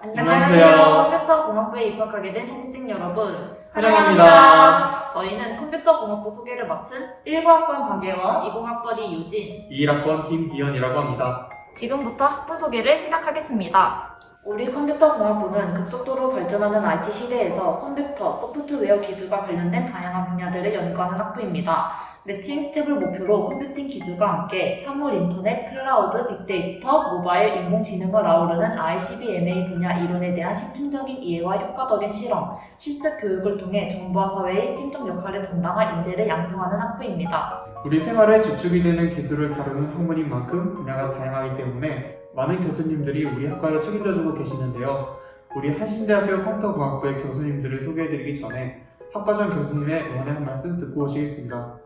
안녕하세요. 컴퓨터 공학부에 입학하게 된 신입생 여러분. 환영합니다. 저희는 컴퓨터 공학부 소개를 맡은 19학번 박예원, 20학번이 유진. 21학번 김기현이라고 합니다. 지금부터 학부 소개를 시작하겠습니다. 우리 컴퓨터 공학부는 급속도로 발전하는 IT 시대에서 컴퓨터, 소프트웨어 기술과 관련된 다양한 분야들을 연구하는 학부입니다. 매칭 스텝을 목표로 컴퓨팅 기술과 함께 사물 인터넷, 클라우드, 빅데이터, 모바일, 인공지능을 아우르는 ICB/MA 분야 이론에 대한 심층적인 이해와 효과적인 실험, 실습 교육을 통해 정부와 사회의 팀적 역할을 담당할 인재를 양성하는 학부입니다. 우리 생활의 주축이 되는 기술을 다루는 학문인 만큼 분야가 다양하기 때문에 많은 교수님들이 우리 학과를 책임져주고 계시는데요. 우리 한신대학교 컴퓨터공학부의 교수님들을 소개해드리기 전에 학과장 교수님의 응원의 한 말씀 듣고 오시겠습니다.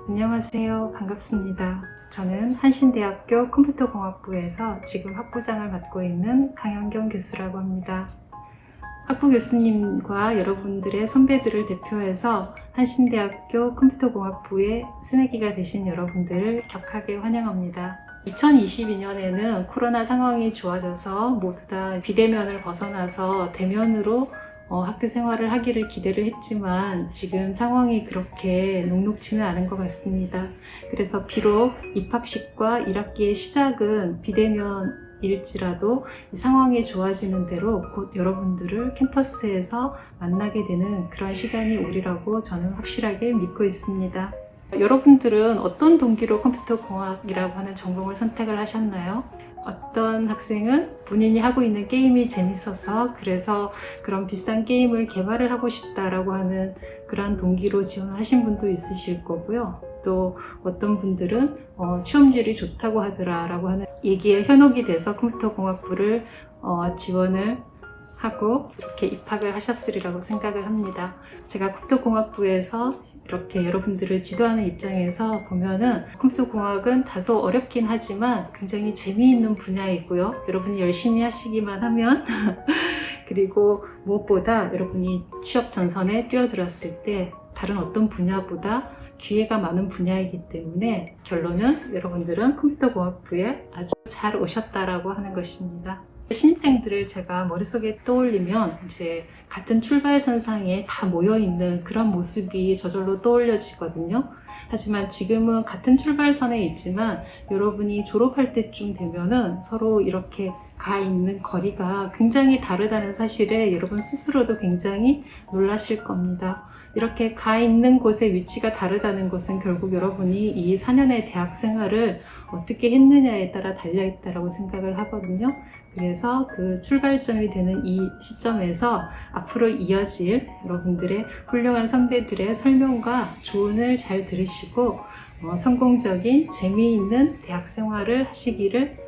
안녕하세요. 반갑습니다. 저는 한신대학교 컴퓨터공학부에서 지금 학부장을 맡고 있는 강현경 교수라고 합니다. 학부 교수님과 여러분들의 선배들을 대표해서 한신대학교 컴퓨터공학부의 새내기가 되신 여러분들을 격하게 환영합니다. 2022년에는 코로나 상황이 좋아져서 모두 다 비대면을 벗어나서 대면으로 학교 생활을 하기를 기대를 했지만 지금 상황이 그렇게 녹록지는 않은 것 같습니다. 그래서 비록 입학식과 1학기의 시작은 비대면일지라도 이 상황이 좋아지는 대로 곧 여러분들을 캠퍼스에서 만나게 되는 그런 시간이 오리라고 저는 확실하게 믿고 있습니다. 여러분들은 어떤 동기로 컴퓨터공학이라고 하는 전공을 선택을 하셨나요? 어떤 학생은 본인이 하고 있는 게임이 재밌어서 그래서 그런 비싼 게임을 개발을 하고 싶다라고 하는 그런 동기로 지원을 하신 분도 있으실 거고요. 또 어떤 분들은 취업률이 좋다고 하더라라고 하는 얘기에 현혹이 돼서 컴퓨터공학부를 지원을 하고 이렇게 입학을 하셨으리라고 생각을 합니다. 제가 컴퓨터공학부에서 이렇게 여러분들을 지도하는 입장에서 보면은 컴퓨터공학은 다소 어렵긴 하지만 굉장히 재미있는 분야이고요. 여러분이 열심히 하시기만 하면 그리고 무엇보다 여러분이 취업 전선에 뛰어들었을 때 다른 어떤 분야보다 기회가 많은 분야이기 때문에 결론은 여러분들은 컴퓨터공학부에 아주 잘 오셨다라고 하는 것입니다. 신입생들을 제가 머릿속에 떠올리면 이제 같은 출발선상에 다 모여있는 그런 모습이 저절로 떠올려지거든요. 하지만 지금은 같은 출발선에 있지만 여러분이 졸업할 때쯤 되면은 서로 이렇게 가 있는 거리가 굉장히 다르다는 사실에 여러분 스스로도 굉장히 놀라실 겁니다. 이렇게 가 있는 곳의 위치가 다르다는 것은 결국 여러분이 이 4년의 대학 생활을 어떻게 했느냐에 따라 달려있다고 생각을 하거든요. 그래서 그 출발점이 되는 이 시점에서 앞으로 이어질 여러분들의 훌륭한 선배들의 설명과 조언을 잘 들으시고 성공적인 재미있는 대학 생활을 하시기를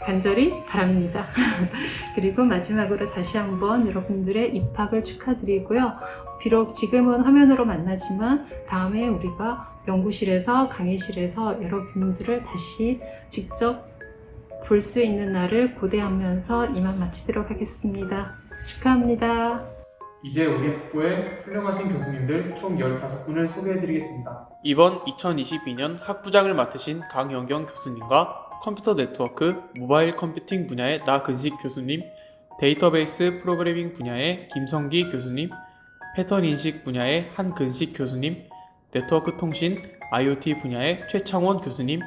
간절히 바랍니다. 그리고 마지막으로 다시 한번 여러분들의 입학을 축하드리고요. 비록 지금은 화면으로 만나지만 다음에 우리가 연구실에서 강의실에서 여러분들을 다시 직접 볼 수 있는 날을 고대하면서 이만 마치도록 하겠습니다. 축하합니다. 이제 우리 학부의 훌륭하신 교수님들 총 15분을 소개해드리겠습니다. 이번 2022년 학부장을 맡으신 강현경 교수님과 컴퓨터 네트워크, 모바일 컴퓨팅 분야의 나근식 교수님, 데이터베이스 프로그래밍 분야의 김성기 교수님, 패턴 인식 분야의 한근식 교수님, 네트워크 통신, IoT 분야의 최창원 교수님,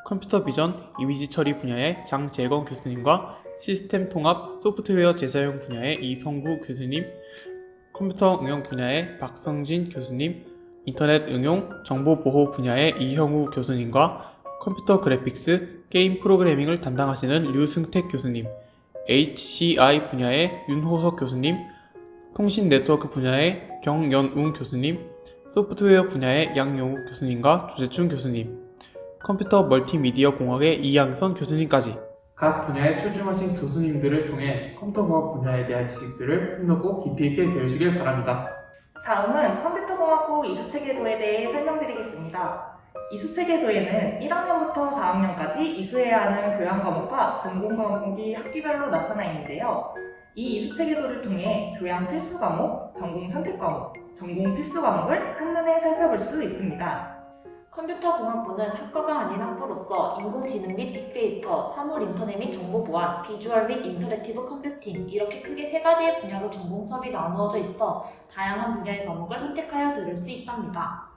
컴퓨터 비전, 이미지 처리 분야의 장재건 교수님과 시스템 통합, 소프트웨어 재사용 분야의 이성구 교수님, 컴퓨터 응용 분야의 박성진 교수님, 인터넷 응용, 정보 보호 분야의 이형우 교수님과 컴퓨터 그래픽스, 게임 프로그래밍을 담당하시는 류승택 교수님, HCI 분야의 윤호석 교수님, 통신 네트워크 분야의 경연웅 교수님, 소프트웨어 분야의 양용욱 교수님과 조재춘 교수님, 컴퓨터 멀티미디어 공학의 이양선 교수님까지 각 분야에 출중하신 교수님들을 통해 컴퓨터공학 분야에 대한 지식들을 폭넓고 깊이 있게 배우시길 바랍니다. 다음은 컴퓨터공학부 이수체계도에 대해 설명드리겠습니다. 이수체계도에는 1학년부터 4학년까지 이수해야 하는 교양 과목과 전공 과목이 학기별로 나타나 있는데요. 이 이수체계도를 통해 교양 필수 과목, 전공 선택 과목, 전공 필수 과목을 한눈에 살펴볼 수 있습니다. 컴퓨터공학부는 학과가 아닌 학부로서 인공지능 및 빅데이터, 사물 인터넷 및 정보보안, 비주얼 및 인터랙티브 컴퓨팅 이렇게 크게 세 가지의 분야로 전공 수업이 나누어져 있어 다양한 분야의 과목을 선택하여 들을 수 있답니다.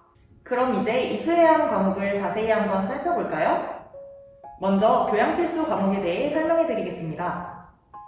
그럼 이제 이수해야 하는 과목을 자세히 한번 살펴볼까요? 먼저 교양 필수 과목에 대해 설명해 드리겠습니다.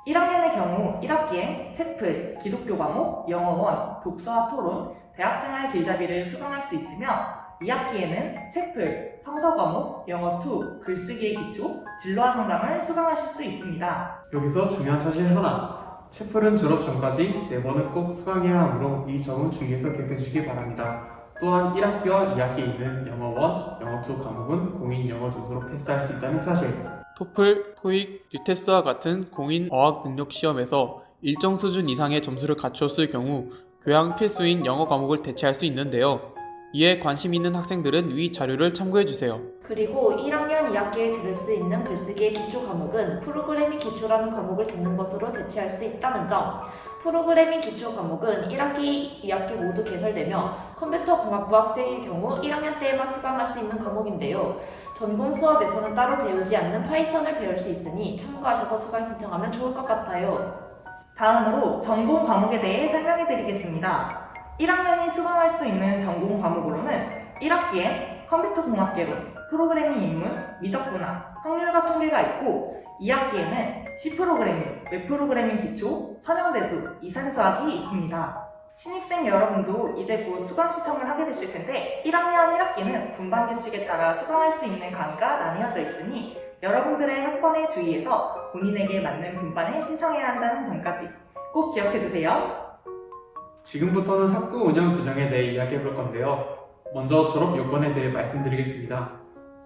1학년의 경우 1학기엔 채플, 기독교 과목, 영어원, 독서와 토론, 대학생활 길잡이를 수강할 수 있으며 2학기에는 채플, 성서 과목, 영어2, 글쓰기의 기초, 진로와 상담을 수강하실 수 있습니다. 여기서 중요한 사실 하나. 채플은 졸업 전까지 4번은 꼭 수강해야 하므로 이 점은 주의해서 기억해 주시기 바랍니다. 또한 1학기와 2학기에 있는 영어1, 영어2 과목은 공인 영어 점수로 패스할 수 있다는 사실. 토플, 토익, 유테스와 같은 공인 어학 능력 시험에서 일정 수준 이상의 점수를 갖추었을 경우 교양 필수인 영어 과목을 대체할 수 있는데요. 이에 관심 있는 학생들은 위 자료를 참고해주세요. 그리고 1학년 2학기에 들을 수 있는 글쓰기의 기초 과목은 프로그래밍 기초라는 과목을 듣는 것으로 대체할 수 있다는 점. 프로그래밍 기초 과목은 1학기, 2학기 모두 개설되며 컴퓨터공학부 학생의 경우 1학년 때에만 수강할 수 있는 과목인데요. 전공 수업에서는 따로 배우지 않는 파이썬을 배울 수 있으니 참고하셔서 수강 신청하면 좋을 것 같아요. 다음으로 전공 과목에 대해 설명해 드리겠습니다. 1학년이 수강할 수 있는 전공 과목으로는 1학기엔 컴퓨터공학개론, 프로그래밍 입문, 미적분학, 확률과 통계가 있고 2학기에는 C 프로그래밍, 웹 프로그래밍 기초, 선형대수, 이산수학이 있습니다. 신입생 여러분도 이제 곧 수강 신청을 하게 되실 텐데 1학년 1학기는 분반 규칙에 따라 수강할 수 있는 강의가 나뉘어져 있으니 여러분들의 학번에 주의해서 본인에게 맞는 분반에 신청해야 한다는 점까지 꼭 기억해 주세요. 지금부터는 학부 운영 규정에 대해 이야기해 볼 건데요. 먼저 졸업 요건에 대해 말씀드리겠습니다.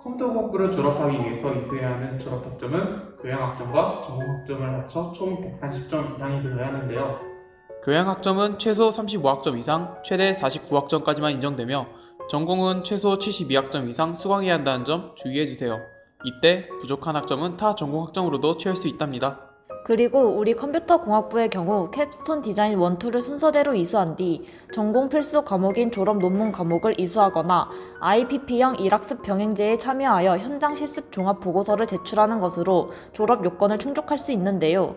컴퓨터공학부를 졸업하기 위해서 이수해야 하는 졸업학점은 교양학점과 전공학점을 합쳐 총 140점 이상이 되어야 하는데요. 교양학점은 최소 35학점 이상, 최대 49학점까지만 인정되며 전공은 최소 72학점 이상 수강해야 한다는 점 주의해주세요. 이때 부족한 학점은 타 전공학점으로도 채울 수 있답니다. 그리고 우리 컴퓨터공학부의 경우 캡스톤 디자인 1, 2를 순서대로 이수한 뒤 전공 필수 과목인 졸업 논문 과목을 이수하거나 IPP형 일학습 병행제에 참여하여 현장 실습 종합 보고서를 제출하는 것으로 졸업 요건을 충족할 수 있는데요.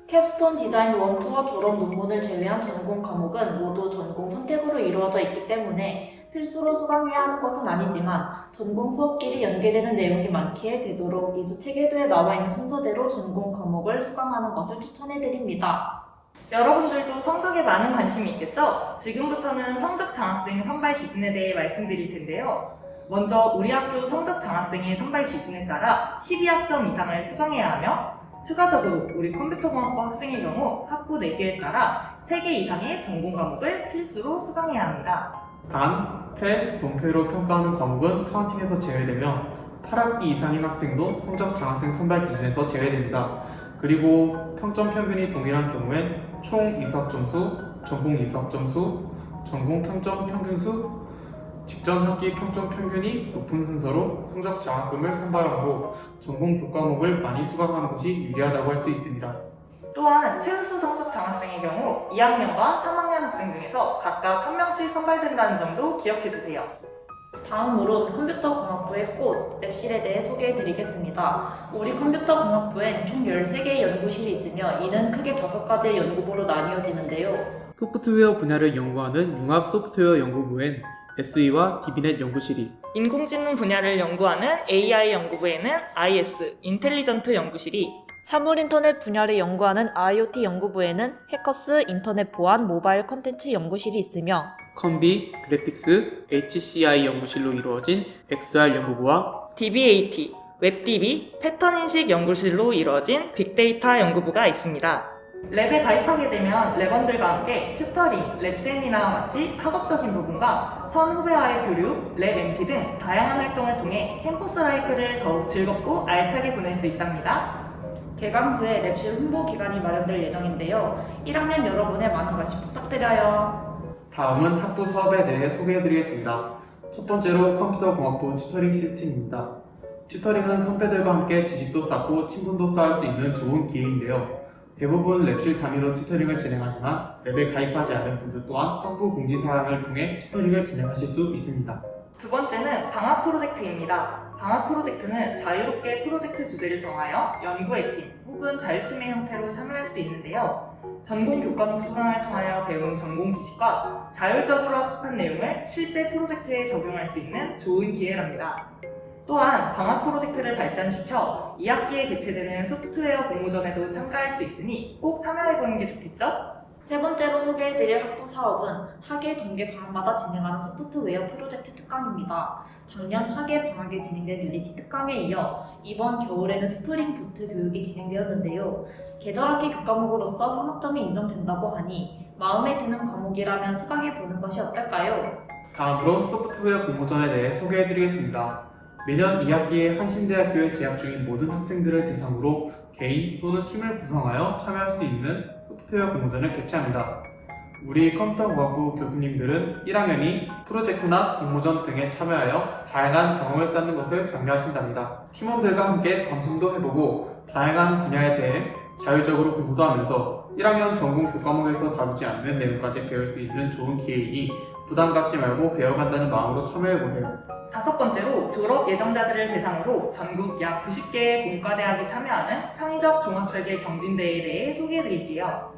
캡스톤 디자인 1, 2와 졸업 논문을 제외한 전공 과목은 모두 전공 선택으로 이루어져 있기 때문에 필수로 수강해야 하는 것은 아니지만 전공 수업끼리 연계되는 내용이 많기에 되도록 이수 체계도에 나와 있는 순서대로 전공 과목을 수강하는 것을 추천해드립니다. 여러분들도 성적에 많은 관심이 있겠죠? 지금부터는 성적 장학생 선발 기준에 대해 말씀드릴 텐데요. 먼저 우리 학교 성적 장학생의 선발 기준에 따라 12학점 이상을 수강해야 하며 추가적으로 우리 컴퓨터공학부 학생의 경우 학부 4개에 따라 3개 이상의 전공 과목을 필수로 수강해야 합니다. 단, 패, 논패로 평가하는 과목은 카운팅에서 제외되며 8학기 이상인 학생도 성적 장학생 선발 기준에서 제외됩니다. 그리고 평점 평균이 동일한 경우엔 총 이수학점수, 전공 이수학점수, 전공 평점 평균수, 직전 학기 평점 평균이 높은 순서로 성적 장학금을 선발하므로 전공 교과목을 많이 수강하는 것이 유리하다고 할 수 있습니다. 또한 최우수 성적 장학생의 경우 2학년과 3학년 학생 중에서 각각 1명씩 선발된다는 점도 기억해주세요. 다음으로 컴퓨터공학부의 꽃, 랩실에 대해 소개해드리겠습니다. 우리 컴퓨터공학부엔 총 13개의 연구실이 있으며 이는 크게 5가지의 연구부로 나뉘어지는데요. 소프트웨어 분야를 연구하는 융합 소프트웨어 연구부엔 SE와 DB넷 연구실이, 인공지능 분야를 연구하는 AI 연구부에는 IS, 인텔리전트 연구실이, 사물인터넷 분야를 연구하는 IoT 연구부에는 해커스, 인터넷 보안, 모바일 컨텐츠 연구실이 있으며 컴비, 그래픽스, HCI 연구실로 이루어진 XR 연구부와 DBAT, 웹DB, 패턴 인식 연구실로 이루어진 빅데이터 연구부가 있습니다. 랩에 가입하게 되면 랩원들과 함께 튜터링, 랩 세미나와 같이 학업적인 부분과 선후배와의 교류, 랩 MT 등 다양한 활동을 통해 캠퍼스 라이프를 더욱 즐겁고 알차게 보낼 수 있답니다. 개강 후에 랩실 홍보 기간이 마련될 예정인데요. 1학년 여러분의 많은 관심 부탁드려요. 다음은 학부 사업에 대해 소개해드리겠습니다. 첫 번째로 컴퓨터공학부 튜터링 시스템입니다. 튜터링은 선배들과 함께 지식도 쌓고 친분도 쌓을 수 있는 좋은 기회인데요. 대부분 랩실 단위로 튜터링을 진행하지만 랩에 가입하지 않은 분들 또한 학부 공지사항을 통해 튜터링을 진행하실 수 있습니다. 두 번째는 방학 프로젝트입니다. 방학 프로젝트는 자유롭게 프로젝트 주제를 정하여 연구의 팀 혹은 자유팀의 형태로 참여할 수 있는데요. 전공 교과목 수강을 통하여 배운 전공 지식과 자율적으로 학습한 내용을 실제 프로젝트에 적용할 수 있는 좋은 기회랍니다. 또한 방학 프로젝트를 발전시켜 2학기에 개최되는 소프트웨어 공모전에도 참가할 수 있으니 꼭 참여해보는 게 좋겠죠? 세 번째로 소개해드릴 학부 사업은 학예 동계 방학마다 진행하는 소프트웨어 프로젝트 특강입니다. 작년 학예 방학에 진행된 릴리티 특강에 이어 이번 겨울에는 스프링 부트 교육이 진행되었는데요. 계절학기 교과목으로서 산학점이 인정된다고 하니 마음에 드는 과목이라면 수강해보는 것이 어떨까요? 다음으로 소프트웨어 공모전에 대해 소개해드리겠습니다. 매년 2학기에 한신대학교에 재학 중인 모든 학생들을 대상으로 개인 또는 팀을 구성하여 참여할 수 있는 소프트웨어 공모전을 개최합니다. 우리 컴퓨터공학부 교수님들은 1학년이 프로젝트나 공모전 등에 참여하여 다양한 경험을 쌓는 것을 장려하신답니다. 팀원들과 함께 밤샘도 해보고 다양한 분야에 대해 자율적으로 공부도 하면서 1학년 전공 교과목에서 다루지 않는 내용까지 배울 수 있는 좋은 기회이니 부담 갖지 말고 배워간다는 마음으로 참여해보세요. 다섯 번째로 졸업 예정자들을 대상으로 전국 약 90개의 공과대학이 참여하는 창의적 종합설계 경진대회에 대해 소개해드릴게요.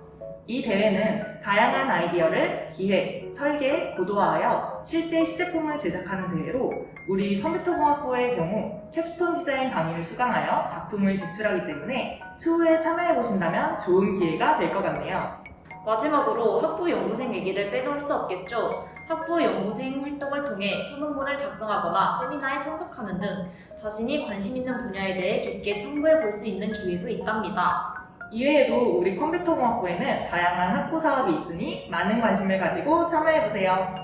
이 대회는 다양한 아이디어를 기획, 설계, 고도화하여 실제 시제품을 제작하는 대회로 우리 컴퓨터공학부의 경우 캡스톤 디자인 강의를 수강하여 작품을 제출하기 때문에 추후에 참여해보신다면 좋은 기회가 될 것 같네요. 마지막으로 학부 연구생 얘기를 빼놓을 수 없겠죠. 학부 연구생 활동을 통해 소논문을 작성하거나 세미나에 참석하는 등 자신이 관심 있는 분야에 대해 깊게 탐구해 볼 수 있는 기회도 있답니다. 이외에도 우리 컴퓨터공학부에는 다양한 학부 사업이 있으니 많은 관심을 가지고 참여해보세요.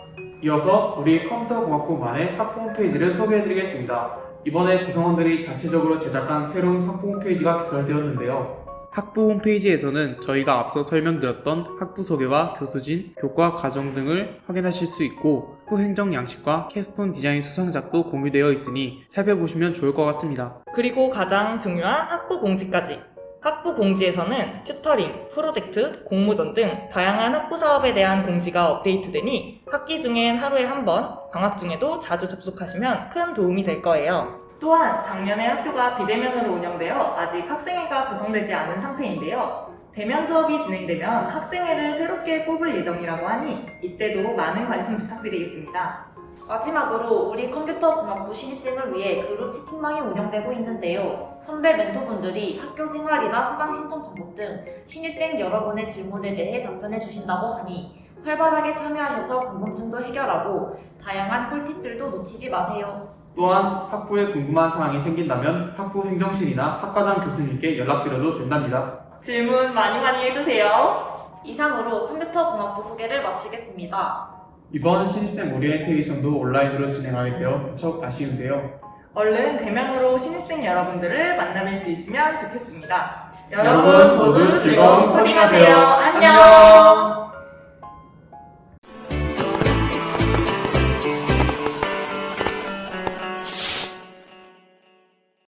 이어서 우리 컴퓨터공학부만의 학부 홈페이지를 소개해드리겠습니다. 이번에 구성원들이 자체적으로 제작한 새로운 학부 홈페이지가 개설되었는데요. 학부 홈페이지에서는 저희가 앞서 설명드렸던 학부 소개와 교수진, 교과 과정 등을 확인하실 수 있고 학부 행정 양식과 캡스톤 디자인 수상작도 공유되어 있으니 살펴보시면 좋을 것 같습니다. 그리고 가장 중요한 학부 공지까지. 학부 공지에서는 튜터링, 프로젝트, 공모전 등 다양한 학부 사업에 대한 공지가 업데이트되니 학기 중엔 하루에 한 번, 방학 중에도 자주 접속하시면 큰 도움이 될 거예요. 또한 작년에 학교가 비대면으로 운영되어 아직 학생회가 구성되지 않은 상태인데요. 대면 수업이 진행되면 학생회를 새롭게 뽑을 예정이라고 하니 이때도 많은 관심 부탁드리겠습니다. 마지막으로 우리 컴퓨터공학부 신입생을 위해 그룹 채팅방이 운영되고 있는데요. 선배 멘토분들이 학교 생활이나 수강 신청 방법 등 신입생 여러분의 질문에 대해 답변해 주신다고 하니 활발하게 참여하셔서 궁금증도 해결하고 다양한 꿀팁들도 놓치지 마세요. 또한 학부에 궁금한 사항이 생긴다면 학부 행정실이나 학과장 교수님께 연락드려도 된답니다. 질문 많이 해주세요. 이상으로 컴퓨터공학부 소개를 마치겠습니다. 이번 신입생 오리엔테이션도 온라인으로 진행하게 되어 무척 아쉬운데요. 얼른 대면으로 신입생 여러분들을 만나뵐 수 있으면 좋겠습니다. 여러분 모두 즐거운 코딩하세요. 안녕!